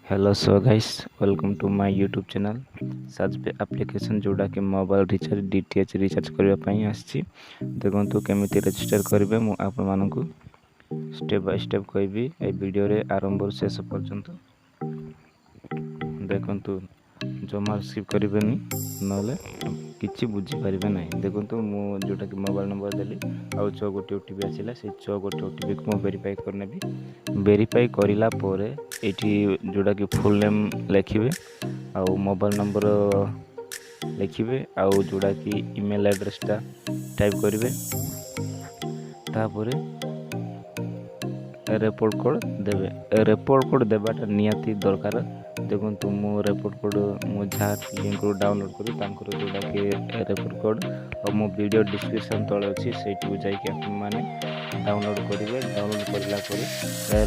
Hello so guys welcome to my YouTube channel search पे application जोड़ा कि mobile recharge DTH recharge करने आसी देखो केमी रजिस्टर करेंगे मुझे आपण स्टेप बाय स्टेप कहबी ए वीडियो रे आरंभ शेष पर्यंत देखु जमा स्किप करेंगे ना किसी बुझीपारे ना देखो मु जोटा कि मोबाइल नंबर देली आउ 6 गोटी ओटीपी आसला से 6 गोटी ओटीपी को मुझे वेरीफाई करनेबी वेरीफाई करला पोरे एठी जोटा कि फुल नेम लिखिबे आउ मोबाइल नंबर लिखिबे आउ जोटा कि ईमेल एड्रेस टा टाइप करिवे तापरे रिपोर्ट कोड देवे रिपोर्ट कोड देवाटा निहाती दरकार देखो मो रिपोर्ट कोड मुझे लिंक डाउनलोड करी जोटा कि रिपोर्ट कोड और मो वीडियो डिस्क्रिप्शन तले अच्छी से जाकि आपने डाउनलोड करेंगे डाउनलोड करला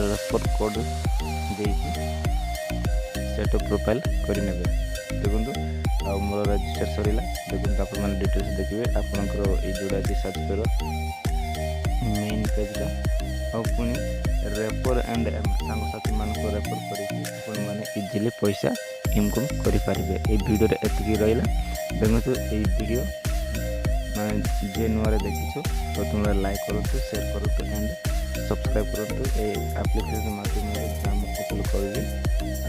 रिपोर्ट कोड देकी सेट प्रोफाइल करने देखो मोर रजिस्टर सरला देखो आप डिटेल्स देखिए आपंकर ये जोड़ा कि सर्च कर मेन पेज और पुणी रेफर एंड सांगसाथी मान रेफर करके इजिली पैसा इनकम करेंगे ये वीडियो एतिक रहा देखो ये वीडियो जे नुआ देखी प्रथम लाइक करूँ शेयर करूँ एंड सब्सक्राइब करूँ ये एप्लिकेशन माध्यम अपलोड करेंगे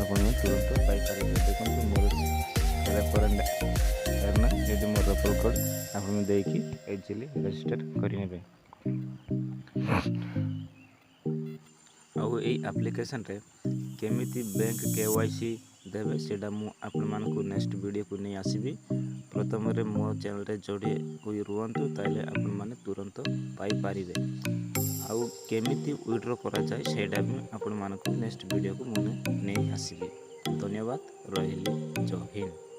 आप तुरंत पाइपर देखो मोर रेफर एंड ये मोर रेफर कोड आप देखिए इजिली रजिस्टर करेंगे आउ एप्लिकेशन रे केमिति बैंक केवाईसी देवे सेटा मु आपण मानकु नेक्स्ट वीडियो को नहीं आसीबी प्रथम रे मो चैनल रे जोड़े कोई रुहंतु ताले आपण माने तुरंत पाई पारिबे आउ केमिति विड्रॉ करा जाय सेटा भी आपण मानकु नेक्स्ट वीडियो को मु नहीं आसीबी धन्यवाद रहिली जय हिंद।